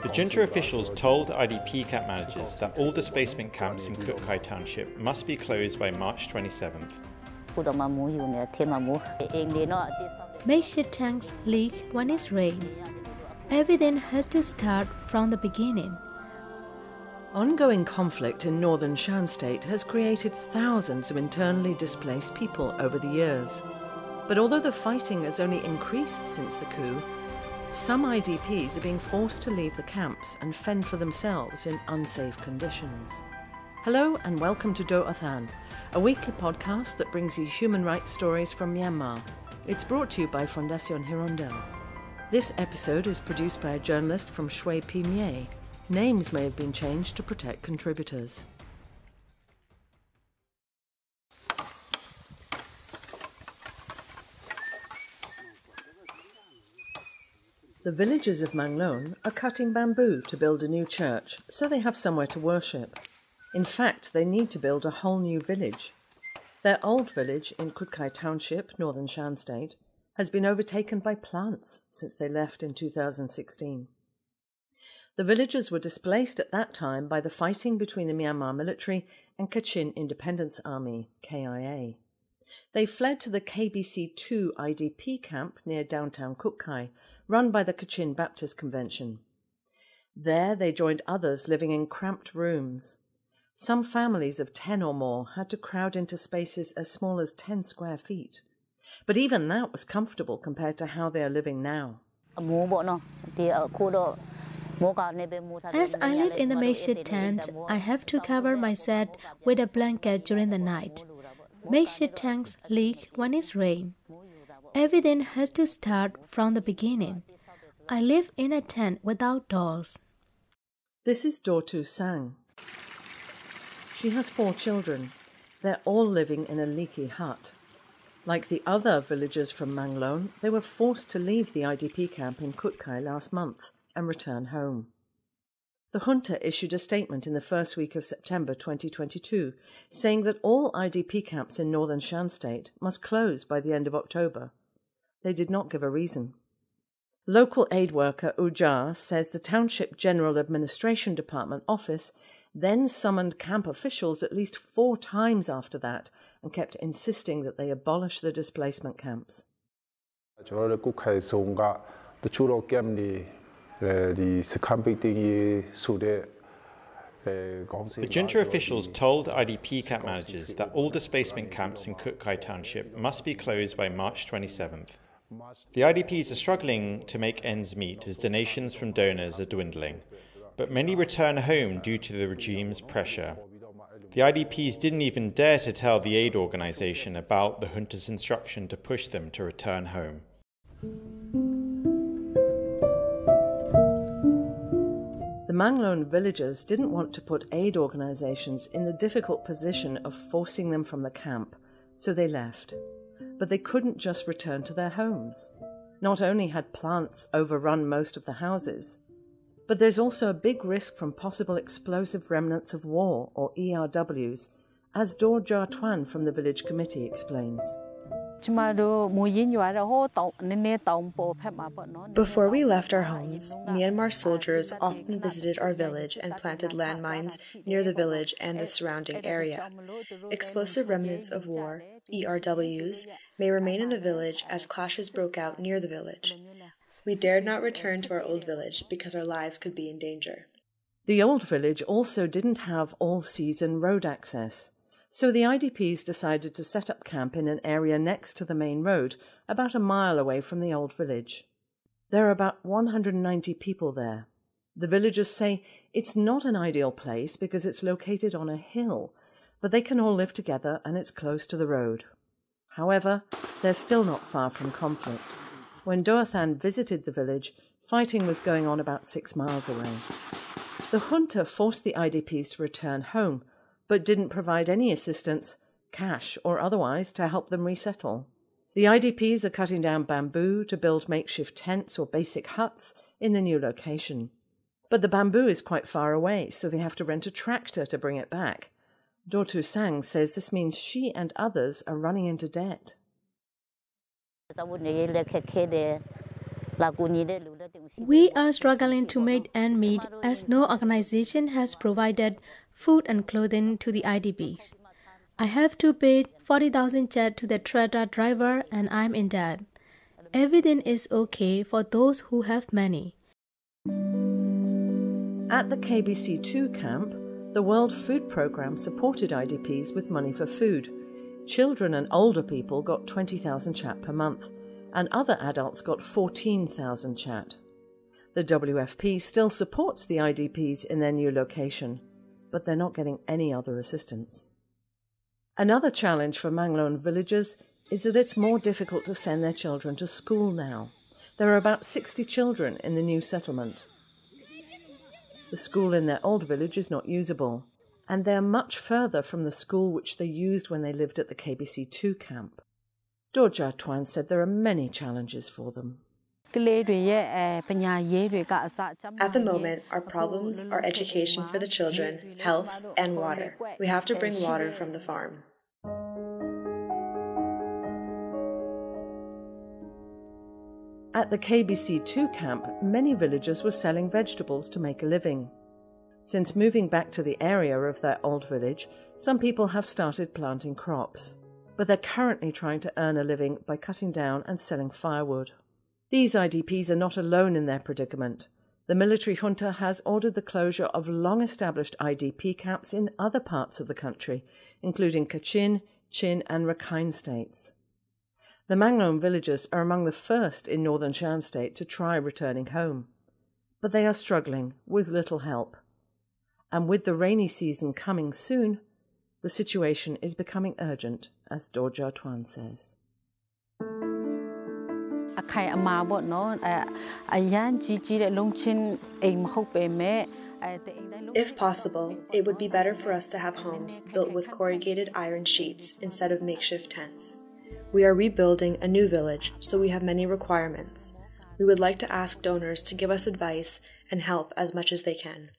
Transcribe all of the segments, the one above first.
The junta officials told IDP camp managers that all displacement camps in Kut Kai Township must be closed by March 27th. Makeshift tanks leak when it's rain. Everything has to start from the beginning. Ongoing conflict in northern Shan State has created thousands of internally displaced people over the years. But although the fighting has only increased since the coup, some IDPs are being forced to leave the camps and fend for themselves in unsafe conditions. Hello and welcome to Doh Athan, a weekly podcast that brings you human rights stories from Myanmar. It's brought to you by Fondation Hirondelle. This episode is produced by a journalist from Shwe Phee Myay. Names may have been changed to protect contributors. The villagers of Manglone are cutting bamboo to build a new church, so they have somewhere to worship. In fact, they need to build a whole new village. Their old village in Kut Kai Township, northern Shan State, has been overtaken by plants since they left in 2016. The villagers were displaced at that time by the fighting between the Myanmar military and Kachin Independence Army, KIA. They fled to the KBC-2 IDP camp near downtown Kut Kai, run by the Kachin Baptist Convention. There they joined others living in cramped rooms. Some families of 10 or more had to crowd into spaces as small as 10 square feet. But even that was comfortable compared to how they are living now. As I live in the makeshift tent, I have to cover myself with a blanket during the night. Makeshift tanks leak when it's rain. Everything has to start from the beginning. I live in a tent without doors. This is Doh Athan. She has 4 children. They're all living in a leaky hut. Like the other villagers from Manglone, they were forced to leave the IDP camp in Kut Kai last month and return home. The junta issued a statement in the first week of September 2022, saying that all IDP camps in northern Shan State must close by the end of October. They did not give a reason. Local aid worker Ujar says the Township General Administration Department office then summoned camp officials at least 4 times after that and kept insisting that they abolish the displacement camps. The junta officials told IDP camp managers that all displacement camps in Kut Kai Township must be closed by March 27th. The IDPs are struggling to make ends meet as donations from donors are dwindling, but many return home due to the regime's pressure. The IDPs didn't even dare to tell the aid organisation about the junta's instruction to push them to return home. The Manglone villagers didn't want to put aid organisations in the difficult position of forcing them from the camp, so they left. But they couldn't just return to their homes. Not only had plants overrun most of the houses, but there's also a big risk from possible explosive remnants of war, or ERWs, as Doh Athan from the village committee explains. Before we left our homes, Myanmar soldiers often visited our village and planted landmines near the village and the surrounding area. Explosive remnants of war, ERWs, may remain in the village as clashes broke out near the village. We dared not return to our old village because our lives could be in danger. The old village also didn't have all-season road access. So the IDPs decided to set up camp in an area next to the main road, about a mile away from the old village. There are about 190 people there. The villagers say it's not an ideal place because it's located on a hill, but they can all live together and it's close to the road. However, they're still not far from conflict. When Doh Athan visited the village, fighting was going on about 6 miles away. The junta forced the IDPs to return home, but didn't provide any assistance, cash or otherwise, to help them resettle. The IDPs are cutting down bamboo to build makeshift tents or basic huts in the new location. But the bamboo is quite far away, so they have to rent a tractor to bring it back. Doh Athan says this means she and others are running into debt. We are struggling to make ends meet as no organization has provided food and clothing to the IDPs. I have to pay 40,000 kyat to the tractor driver and I'm in debt. Everything is okay for those who have money. At the KBC2 camp, the World Food Programme supported IDPs with money for food. Children and older people got 20,000 kyat per month, and other adults got 14,000 kyat. The WFP still supports the IDPs in their new location, but they're not getting any other assistance. Another challenge for Manglone villagers is that it's more difficult to send their children to school now. There are about 60 children in the new settlement. The school in their old village is not usable, and they're much further from the school which they used when they lived at the KBC2 camp. Doh Athan said there are many challenges for them. At the moment, our problems are education for the children, health, and water. We have to bring water from the farm. At the KBC2 camp, many villagers were selling vegetables to make a living. Since moving back to the area of their old village, some people have started planting crops, but they're currently trying to earn a living by cutting down and selling firewood. These IDPs are not alone in their predicament. The military junta has ordered the closure of long-established IDP camps in other parts of the country, including Kachin, Chin and Rakhine states. The Manglone villagers are among the first in northern Shan state to try returning home, but they are struggling with little help. And with the rainy season coming soon, the situation is becoming urgent, as Doh Athan says. If possible, it would be better for us to have homes built with corrugated iron sheets instead of makeshift tents. We are rebuilding a new village, so we have many requirements. We would like to ask donors to give us advice and help as much as they can.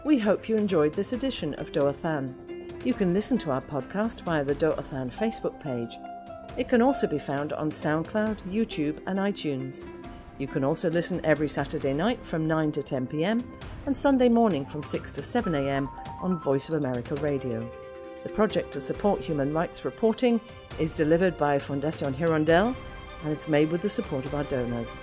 We hope you enjoyed this edition of Doh Athan. You can listen to our podcast via the Doh Athan Facebook page. It can also be found on SoundCloud, YouTube and iTunes. You can also listen every Saturday night from 9 to 10 p.m. and Sunday morning from 6 to 7 a.m. on Voice of America Radio. The project to support human rights reporting is delivered by Fondation Hirondelle and it's made with the support of our donors.